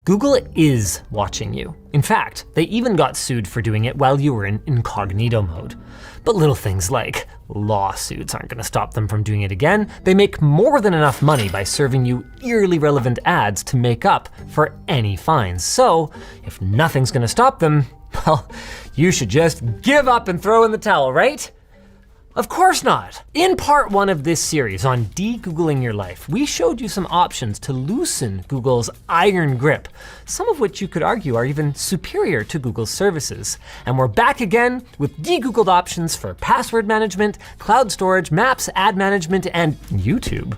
Google is watching you. In fact, they even got sued for doing it while you were in incognito mode. But little things like lawsuits aren't gonna stop them from doing it again. They make more than enough money by serving you eerily relevant ads to make up for any fines. So if nothing's gonna stop them, well, you should just give up and throw in the towel, right? Of course not. In part 1 of this series on de-Googling your life, we showed you some options to loosen Google's iron grip, some of which you could argue are even superior to Google's services. And we're back again with de-Googled options for password management, cloud storage, maps, ad management, and YouTube.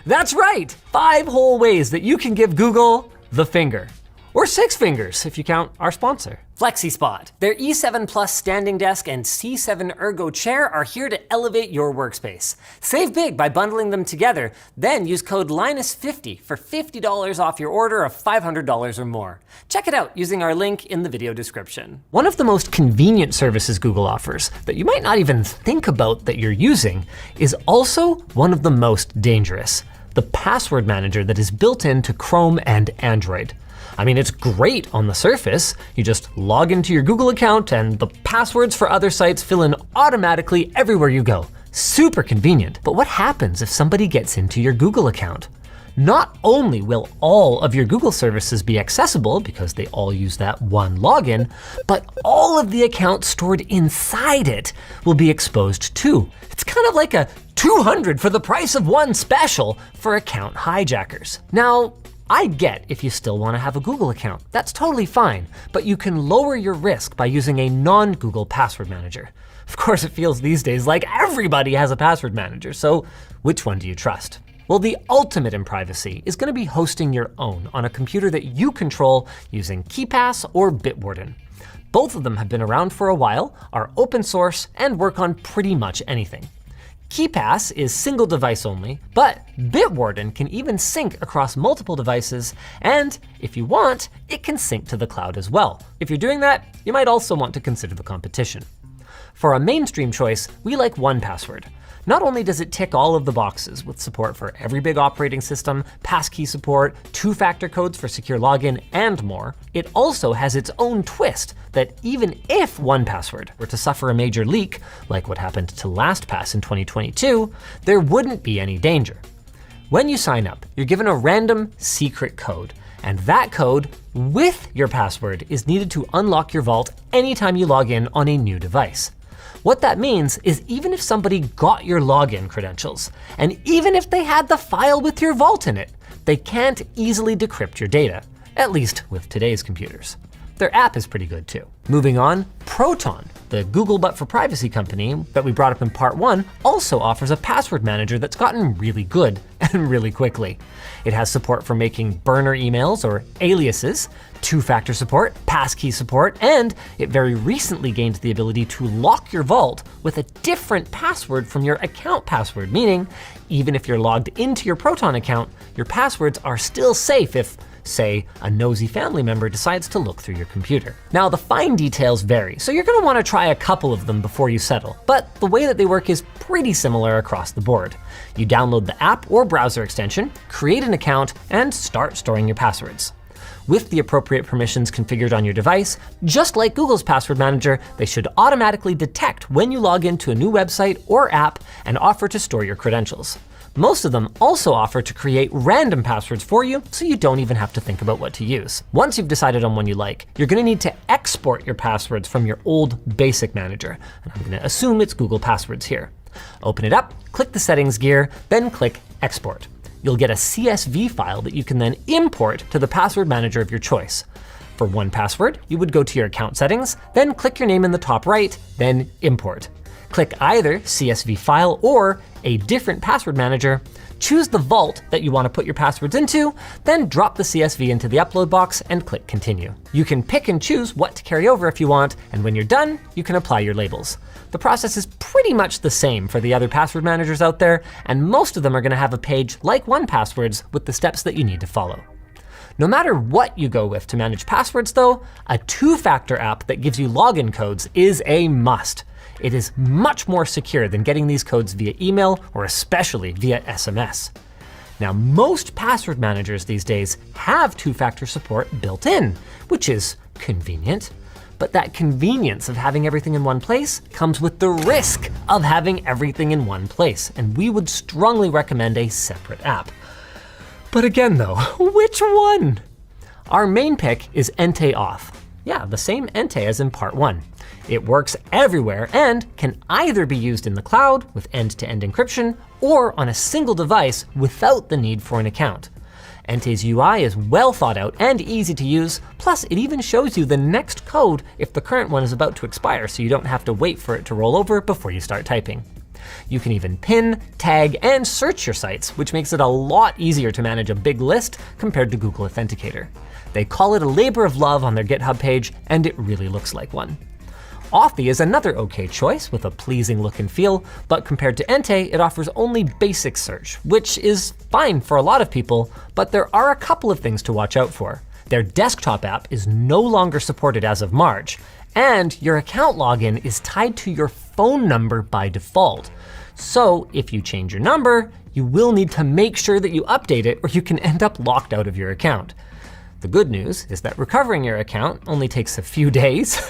That's right, 5 whole ways that you can give Google the finger. Or 6 fingers if you count our sponsor. FlexiSpot. Their E7 Plus standing desk and C7 Ergo chair are here to elevate your workspace. Save big by bundling them together, then use code Linus50 for $50 off your order of $500 or more. Check it out using our link in the video description. One of the most convenient services Google offers that you might not even think about that you're using is also one of the most dangerous, the password manager that is built into Chrome and Android. I mean, it's great on the surface. You just log into your Google account and the passwords for other sites fill in automatically everywhere you go. Super convenient. But what happens if somebody gets into your Google account? Not only will all of your Google services be accessible because they all use that one login, but all of the accounts stored inside it will be exposed too. It's kind of like a 200 for the price of one special for account hijackers. Now, I get if you still want to have a Google account. That's totally fine, but you can lower your risk by using a non-Google password manager. Of course, it feels these days like everybody has a password manager, so which one do you trust? Well, the ultimate in privacy is going to be hosting your own on a computer that you control using KeePass or Bitwarden. Both of them have been around for a while, are open source, and work on pretty much anything. KeePass is single device only, but Bitwarden can even sync across multiple devices, and if you want, it can sync to the cloud as well. If you're doing that, you might also want to consider the competition. For a mainstream choice, we like 1Password. Not only does it tick all of the boxes with support for every big operating system, passkey support, 2-factor codes for secure login, and more, it also has its own twist that even if 1Password were to suffer a major leak, like what happened to LastPass in 2022, there wouldn't be any danger. When you sign up, you're given a random secret code, and that code with your password is needed to unlock your vault anytime you log in on a new device. What that means is even if somebody got your login credentials, and even if they had the file with your vault in it, they can't easily decrypt your data, at least with today's computers. Their app is pretty good too. Moving on, Proton, the Google but for privacy company that we brought up in part 1, also offers a password manager that's gotten really good and really quickly. It has support for making burner emails or aliases, 2-factor support, passkey support, and it very recently gained the ability to lock your vault with a different password from your account password, meaning even if you're logged into your Proton account, your passwords are still safe if, say, a nosy family member decides to look through your computer. Now, the fine details vary, so you're gonna wanna try a couple of them before you settle, but the way that they work is pretty similar across the board. You download the app or browser extension, create an account, and start storing your passwords. With the appropriate permissions configured on your device, just like Google's password manager, they should automatically detect when you log into a new website or app and offer to store your credentials. Most of them also offer to create random passwords for you, so you don't even have to think about what to use. Once you've decided on one you like, you're gonna need to export your passwords from your old basic manager, and I'm gonna assume it's Google Passwords here. Open it up, click the settings gear, then click Export. You'll get a CSV file that you can then import to the password manager of your choice. For 1Password, you would go to your account settings, then click your name in the top right, then Import. Click either CSV file or a different password manager, choose the vault that you want to put your passwords into, then drop the CSV into the upload box and click Continue. You can pick and choose what to carry over if you want, and when you're done, you can apply your labels. The process is pretty much the same for the other password managers out there, and most of them are gonna have a page like 1Password's with the steps that you need to follow. No matter what you go with to manage passwords though, a 2-factor app that gives you login codes is a must. It is much more secure than getting these codes via email or especially via SMS. Now, most password managers these days have two-factor support built in, which is convenient. But that convenience of having everything in one place comes with the risk of having everything in one place, and we would strongly recommend a separate app. But again though, which one? Our main pick is Entei Auth. Yeah, the same Entei as in part 1. It works everywhere and can either be used in the cloud with end-to-end encryption or on a single device without the need for an account. Entei's UI is well thought out and easy to use, plus it even shows you the next code if the current one is about to expire, so you don't have to wait for it to roll over before you start typing. You can even pin, tag, and search your sites, which makes it a lot easier to manage a big list compared to Google Authenticator. They call it a labor of love on their GitHub page, and it really looks like one. Authy is another okay choice with a pleasing look and feel, but compared to Entei, it offers only basic search, which is fine for a lot of people, but there are a couple of things to watch out for. Their desktop app is no longer supported as of March, and your account login is tied to your phone number by default. So if you change your number, you will need to make sure that you update it or you can end up locked out of your account. The good news is that recovering your account only takes a few days,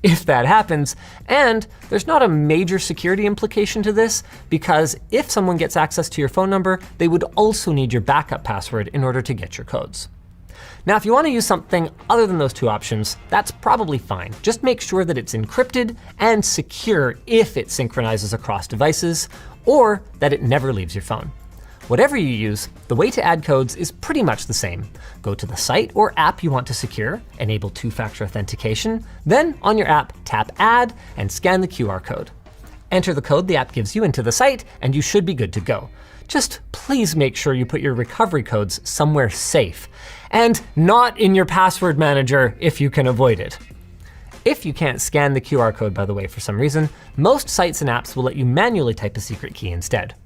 if that happens, and there's not a major security implication to this, because if someone gets access to your phone number, they would also need your backup password in order to get your codes. Now, if you want to use something other than those two options, that's probably fine. Just make sure that it's encrypted and secure if it synchronizes across devices, or that it never leaves your phone. Whatever you use, the way to add codes is pretty much the same. Go to the site or app you want to secure, enable two-factor authentication, then on your app, tap Add and scan the QR code. Enter the code the app gives you into the site, and you should be good to go. Just please make sure you put your recovery codes somewhere safe, and not in your password manager if you can avoid it. If you can't scan the QR code, by the way, for some reason, most sites and apps will let you manually type a secret key instead.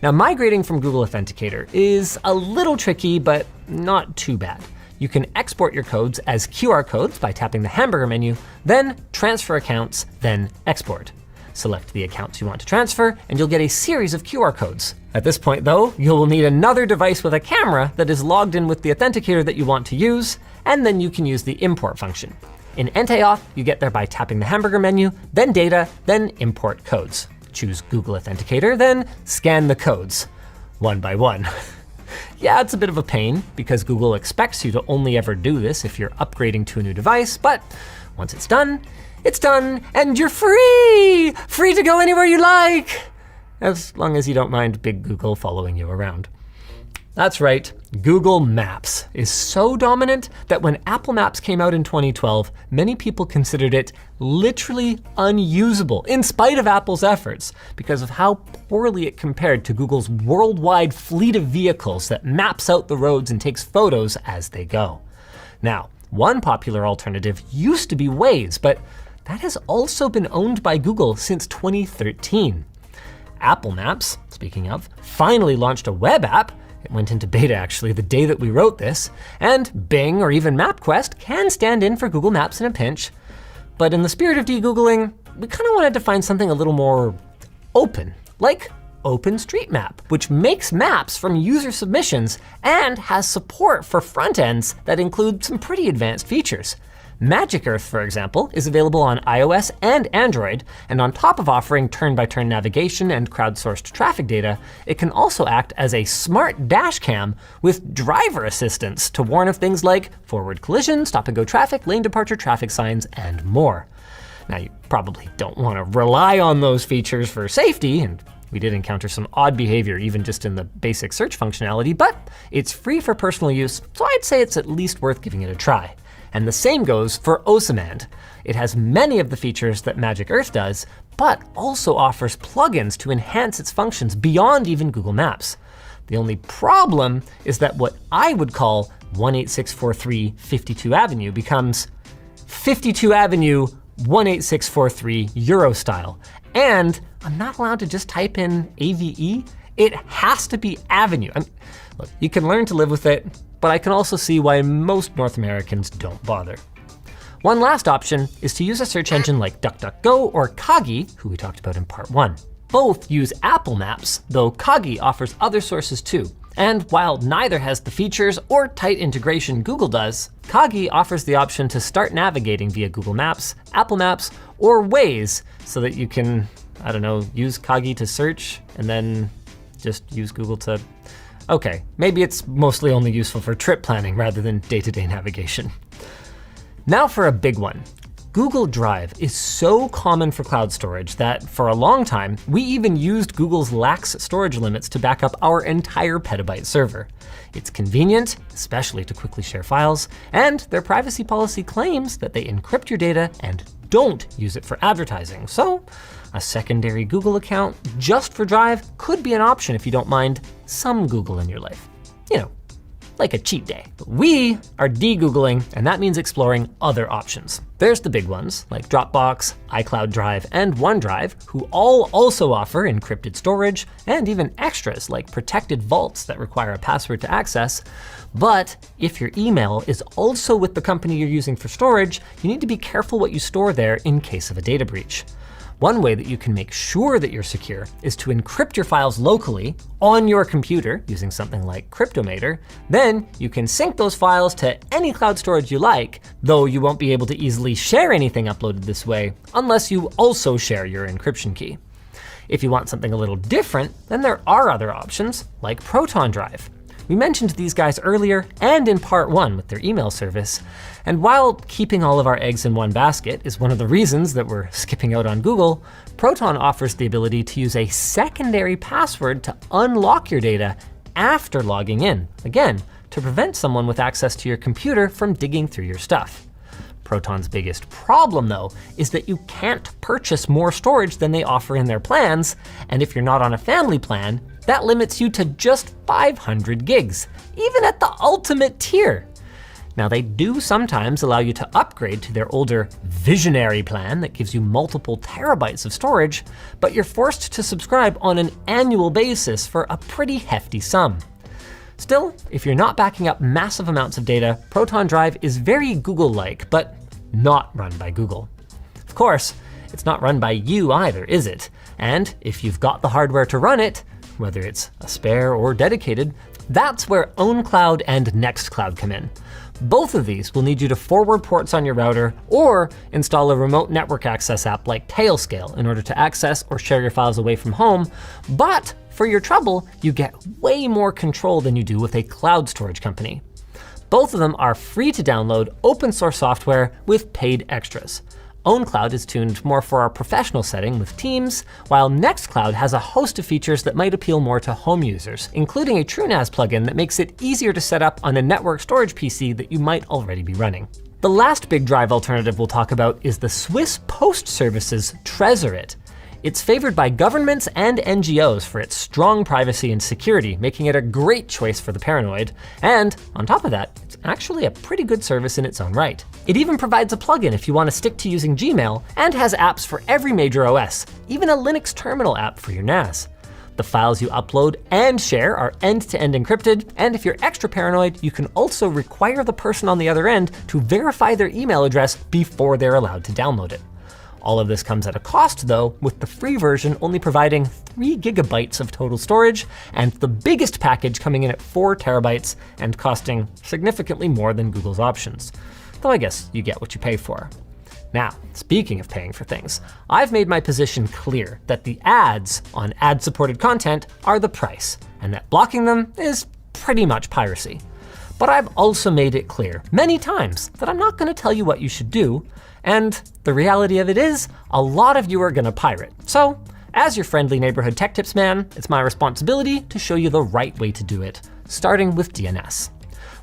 Now, migrating from Google Authenticator is a little tricky, but not too bad. You can export your codes as QR codes by tapping the hamburger menu, then transfer accounts, then export. Select the accounts you want to transfer, and you'll get a series of QR codes. At this point though, you'll need another device with a camera that is logged in with the authenticator that you want to use, and then you can use the import function. In Entei Auth, you get there by tapping the hamburger menu, then data, then import codes. Choose Google Authenticator, then scan the codes, one by one. Yeah, it's a bit of a pain because Google expects you to only ever do this if you're upgrading to a new device, but once it's done, and you're free! Free to go anywhere you like! As long as you don't mind Big Google following you around. That's right, Google Maps is so dominant that when Apple Maps came out in 2012, many people considered it literally unusable, in spite of Apple's efforts, because of how poorly it compared to Google's worldwide fleet of vehicles that maps out the roads and takes photos as they go. Now, one popular alternative used to be Waze, but that has also been owned by Google since 2013. Apple Maps, speaking of, finally launched a web app. It went into beta actually the day that we wrote this, and Bing or even MapQuest can stand in for Google Maps in a pinch. But in the spirit of de-Googling, we kind of wanted to find something a little more open, like OpenStreetMap, which makes maps from user submissions and has support for front ends that include some pretty advanced features. Magic Earth, for example, is available on iOS and Android, and on top of offering turn-by-turn navigation and crowdsourced traffic data, it can also act as a smart dash cam with driver assistance to warn of things like forward collision, stop-and-go traffic, lane departure traffic signs, and more. Now, you probably don't want to rely on those features for safety, and we did encounter some odd behavior even just in the basic search functionality, but it's free for personal use, so I'd say it's at least worth giving it a try. And the same goes for Osamand. It has many of the features that Magic Earth does, but also offers plugins to enhance its functions beyond even Google Maps. The only problem is that what I would call 18643 52 Avenue becomes 52 Avenue 18643 Euro style. And I'm not allowed to just type in AVE. It has to be Avenue. Look, you can learn to live with it, but I can also see why most North Americans don't bother. One last option is to use a search engine like DuckDuckGo or Kagi, who we talked about in part 1. Both use Apple Maps, though Kagi offers other sources too. And while neither has the features or tight integration Google does, Kagi offers the option to start navigating via Google Maps, Apple Maps, or Waze so that you can, I don't know, use Kagi to search and then just use Google to, okay, maybe it's mostly only useful for trip planning rather than day-to-day navigation. Now for a big one. Google Drive is so common for cloud storage that for a long time, we even used Google's lax storage limits to back up our entire petabyte server. It's convenient, especially to quickly share files, and their privacy policy claims that they encrypt your data and don't use it for advertising. So a secondary Google account just for Drive could be an option if you don't mind some Google in your life. You know, like a cheat day. But we are de-Googling, and that means exploring other options. There's the big ones, like Dropbox, iCloud Drive, and OneDrive, who all also offer encrypted storage, and even extras like protected vaults that require a password to access. But if your email is also with the company you're using for storage, you need to be careful what you store there in case of a data breach. One way that you can make sure that you're secure is to encrypt your files locally on your computer using something like Cryptomator. Then you can sync those files to any cloud storage you like, though you won't be able to easily share anything uploaded this way unless you also share your encryption key. If you want something a little different, then there are other options like Proton Drive. We mentioned these guys earlier and in part 1 with their email service. And while keeping all of our eggs in one basket is one of the reasons that we're skipping out on Google, Proton offers the ability to use a secondary password to unlock your data after logging in. Again, to prevent someone with access to your computer from digging through your stuff. Proton's biggest problem, though, is that you can't purchase more storage than they offer in their plans, and if you're not on a family plan, that limits you to just 500 gigs, even at the ultimate tier. Now, they do sometimes allow you to upgrade to their older Visionary plan that gives you multiple terabytes of storage, but you're forced to subscribe on an annual basis for a pretty hefty sum. Still, if you're not backing up massive amounts of data, Proton Drive is very Google-like, but not run by Google. Of course, it's not run by you either, is it? And if you've got the hardware to run it, whether it's a spare or dedicated, that's where OwnCloud and NextCloud come in. Both of these will need you to forward ports on your router or install a remote network access app like Tailscale in order to access or share your files away from home. But for your trouble, you get way more control than you do with a cloud storage company. Both of them are free to download open source software with paid extras. OwnCloud is tuned more for our professional setting with Teams, while NextCloud has a host of features that might appeal more to home users, including a TrueNAS plugin that makes it easier to set up on a network storage PC that you might already be running. The last big drive alternative we'll talk about is the Swiss Post Service's Tresorit. It's favored by governments and NGOs for its strong privacy and security, making it a great choice for the paranoid. And on top of that, it's actually a pretty good service in its own right. It even provides a plugin if you want to stick to using Gmail, and has apps for every major OS, even a Linux terminal app for your NAS. The files you upload and share are end-to-end encrypted, and if you're extra paranoid, you can also require the person on the other end to verify their email address before they're allowed to download it. All of this comes at a cost, though, with the free version only providing 3 gigabytes of total storage, and the biggest package coming in at 4 terabytes and costing significantly more than Google's options. Though I guess you get what you pay for. Now, speaking of paying for things, I've made my position clear that the ads on ad-supported content are the price, and that blocking them is pretty much piracy. But I've also made it clear many times that I'm not going to tell you what you should do, and the reality of it is, a lot of you are gonna pirate. So, as your friendly neighborhood tech tips man, it's my responsibility to show you the right way to do it, starting with DNS.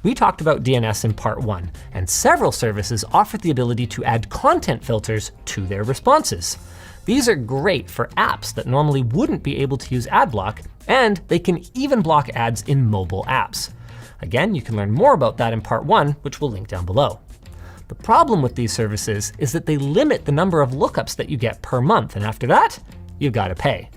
We talked about DNS in part 1, and several services offer the ability to add content filters to their responses. These are great for apps that normally wouldn't be able to use ad block, and they can even block ads in mobile apps. Again, you can learn more about that in part 1, which we'll link down below. The problem with these services is that they limit the number of lookups that you get per month, and after that, you've got to pay.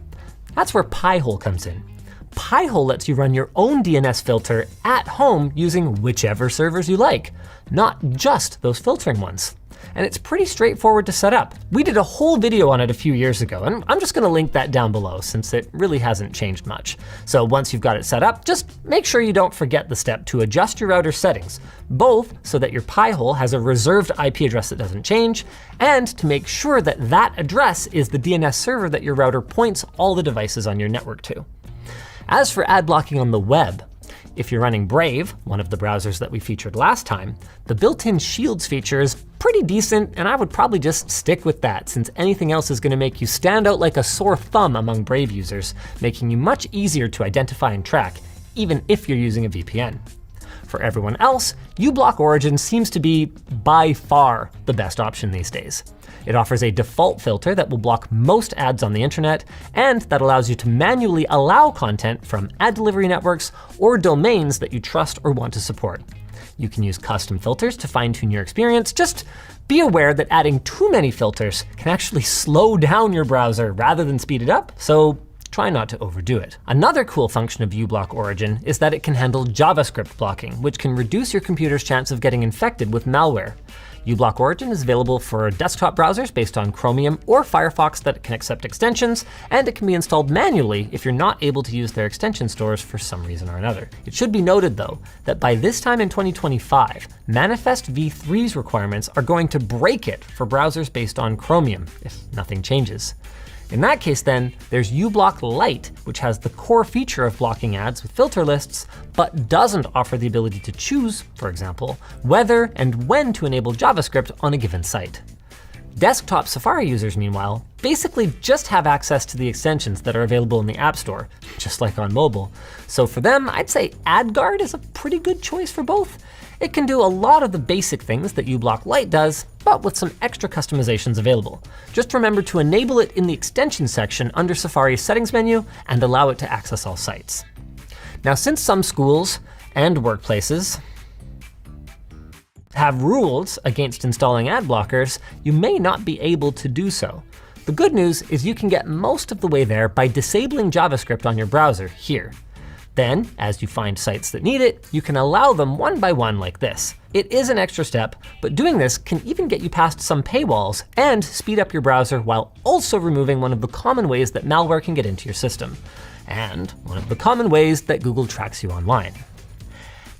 That's where Pi-hole comes in. Pi-hole lets you run your own DNS filter at home using whichever servers you like, not just those filtering ones. and it's pretty straightforward to set up. We did a whole video on it a few years ago, and I'm just gonna link that down below since it really hasn't changed much. So once you've got it set up, just make sure you don't forget the step to adjust your router settings, both so that your Pi hole has a reserved IP address that doesn't change, and to make sure that that address is the DNS server that your router points all the devices on your network to. As for ad blocking on the web, if you're running Brave, one of the browsers that we featured last time, the built-in Shields feature is pretty decent, and I would probably just stick with that since anything else is going to make you stand out like a sore thumb among Brave users, making you much easier to identify and track, even if you're using a VPN. For everyone else, uBlock Origin seems to be by far the best option these days. It offers a default filter that will block most ads on the internet, and that allows you to manually allow content from ad delivery networks or domains that you trust or want to support. You can use custom filters to fine-tune your experience. Just be aware that adding too many filters can actually slow down your browser rather than speed it up, so try not to overdo it. Another cool function of uBlock Origin is that it can handle JavaScript blocking, which can reduce your computer's chance of getting infected with malware. uBlock Origin is available for desktop browsers based on Chromium or Firefox that can accept extensions, and it can be installed manually if you're not able to use their extension stores for some reason or another. It should be noted, though, that by this time in 2025, Manifest v3's requirements are going to break it for browsers based on Chromium, if nothing changes. In that case then, there's uBlock Lite, which has the core feature of blocking ads with filter lists, but doesn't offer the ability to choose, for example, whether and when to enable JavaScript on a given site. Desktop Safari users, meanwhile, basically just have access to the extensions that are available in the App Store, just like on mobile. So for them, I'd say AdGuard is a pretty good choice for both. It can do a lot of the basic things that uBlock Lite does, but with some extra customizations available. Just remember to enable it in the extension section under Safari's settings menu and allow it to access all sites. Now, since some schools and workplaces have rules against installing ad blockers, you may not be able to do so. The good news is you can get most of the way there by disabling JavaScript on your browser here. Then, as you find sites that need it, you can allow them one by one like this. It is an extra step, but doing this can even get you past some paywalls and speed up your browser while also removing one of the common ways that malware can get into your system, and one of the common ways that Google tracks you online.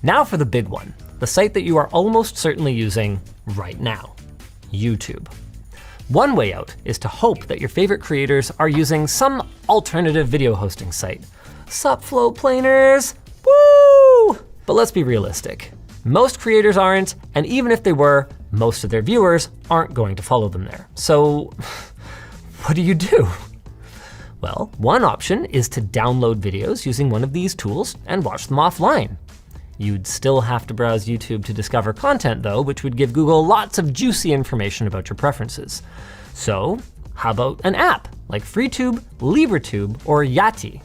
Now for the big one, the site that you are almost certainly using right now, YouTube. One way out is to hope that your favorite creators are using some alternative video hosting site. Sup, flow planers, woo! But let's be realistic. Most creators aren't, and even if they were, most of their viewers aren't going to follow them there. So what do you do? Well, one option is to download videos using one of these tools and watch them offline. You'd still have to browse YouTube to discover content though, which would give Google lots of juicy information about your preferences. So how about an app like FreeTube, LibreTube, or Yati?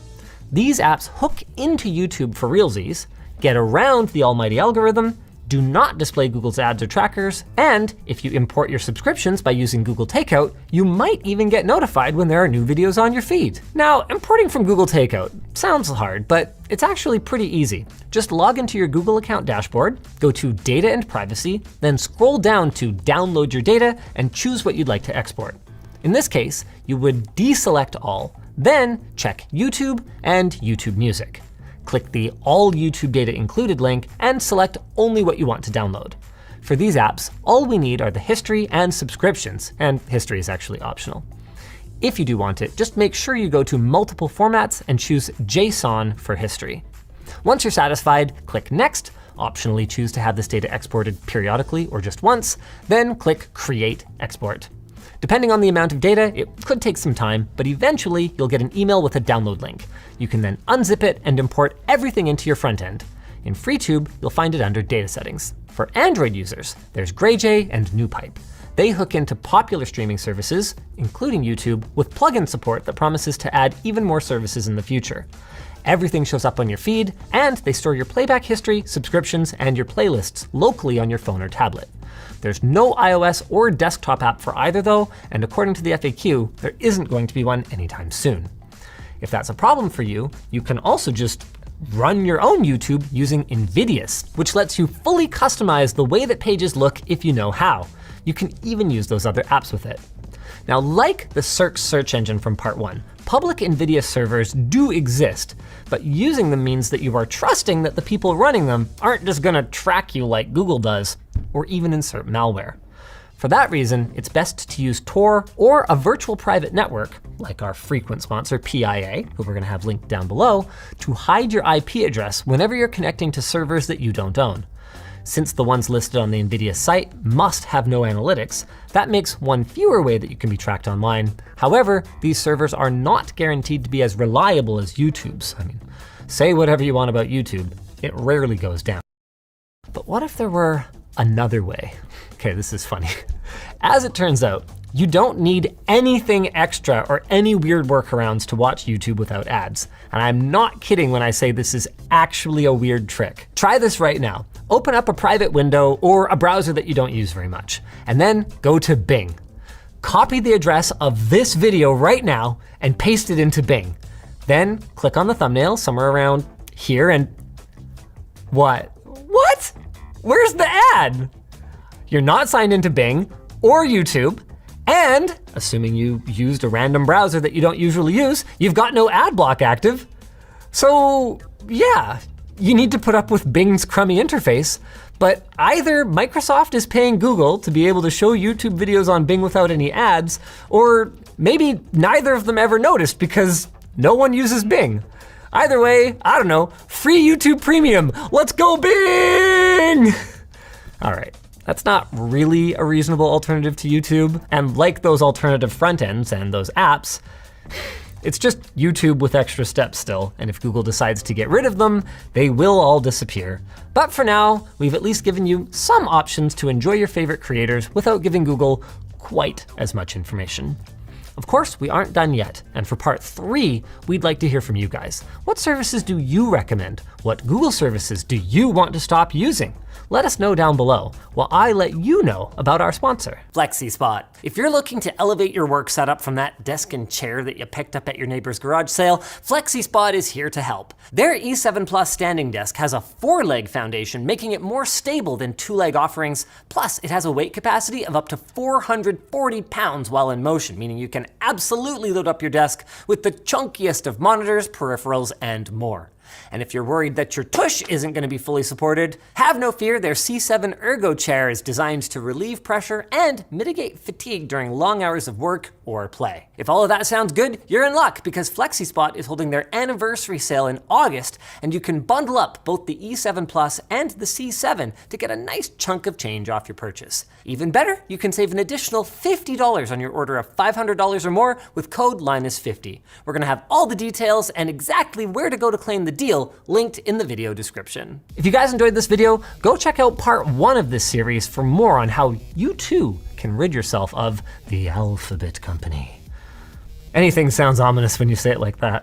These apps hook into YouTube for realsies, get around the almighty algorithm, do not display Google's ads or trackers, and if you import your subscriptions by using Google Takeout, you might even get notified when there are new videos on your feed. Now, importing from Google Takeout sounds hard, but it's actually pretty easy. Just log into your Google account dashboard, go to Data and Privacy, then scroll down to Download your data and choose what you'd like to export. In this case, you would deselect all, then check YouTube and YouTube Music. Click the All YouTube Data Included link and select only what you want to download. For these apps, all we need are the history and subscriptions, and history is actually optional. If you do want it, just make sure you go to multiple formats and choose JSON for history. Once you're satisfied, click Next, optionally choose to have this data exported periodically or just once, then click Create Export. Depending on the amount of data, it could take some time, but eventually you'll get an email with a download link. You can then unzip it and import everything into your front end. In FreeTube, you'll find it under Data Settings. For Android users, there's GrayJay and NewPipe. They hook into popular streaming services, including YouTube, with plugin support that promises to add even more services in the future. Everything shows up on your feed, and they store your playback history, subscriptions, and your playlists locally on your phone or tablet. There's no iOS or desktop app for either though, and according to the FAQ, there isn't going to be one anytime soon. If that's a problem for you, you can also just run your own YouTube using Invidious, which lets you fully customize the way that pages look if you know how. You can even use those other apps with it. Now, like the Cirque search engine from part 1, public Invidious servers do exist, but using them means that you are trusting that the people running them aren't just gonna track you like Google does, or even insert malware. For that reason, it's best to use Tor or a virtual private network, like our frequent sponsor PIA, who we're gonna have linked down below, to hide your IP address whenever you're connecting to servers that you don't own. Since the ones listed on the Invidious site must have no analytics, that makes one fewer way that you can be tracked online. However, these servers are not guaranteed to be as reliable as YouTube's. I mean, say whatever you want about YouTube, it rarely goes down. But what if there were another way? Okay, this is funny. As it turns out, you don't need anything extra or any weird workarounds to watch YouTube without ads. And I'm not kidding when I say this is actually a weird trick. Try this right now. Open up a private window or a browser that you don't use very much, and then go to Bing. Copy the address of this video right now and paste it into Bing. Then click on the thumbnail somewhere around here and what? What? Where's the ad? You're not signed into Bing or YouTube, and assuming you used a random browser that you don't usually use, you've got no ad block active. So yeah, you need to put up with Bing's crummy interface, but either Microsoft is paying Google to be able to show YouTube videos on Bing without any ads, or maybe neither of them ever noticed because no one uses Bing. Either way, I don't know, free YouTube Premium, let's go Bing! All right, that's not really a reasonable alternative to YouTube, and like those alternative front ends and those apps, it's just YouTube with extra steps still, and if Google decides to get rid of them, they will all disappear. But for now, we've at least given you some options to enjoy your favorite creators without giving Google quite as much information. Of course, we aren't done yet, and for part 3, we'd like to hear from you guys. What services do you recommend? What Google services do you want to stop using? Let us know down below while I let you know about our sponsor, FlexiSpot. If you're looking to elevate your work setup from that desk and chair that you picked up at your neighbor's garage sale, FlexiSpot is here to help. Their E7 Plus standing desk has a 4-leg foundation, making it more stable than 2-leg offerings. Plus, it has a weight capacity of up to 440 pounds while in motion, meaning you can absolutely load up your desk with the chunkiest of monitors, peripherals, and more. And if you're worried that your tush isn't going to be fully supported, have no fear, their C7 Ergo chair is designed to relieve pressure and mitigate fatigue during long hours of work or play. If all of that sounds good, you're in luck because FlexiSpot is holding their anniversary sale in August, and you can bundle up both the E7 Plus and the C7 to get a nice chunk of change off your purchase. Even better, you can save an additional $50 on your order of $500 or more with code Linus50. We're gonna have all the details and exactly where to go to claim the deal linked in the video description. If you guys enjoyed this video, go check out part 1 of this series for more on how you too can rid yourself of the alphabet company. Anything sounds ominous when you say it like that.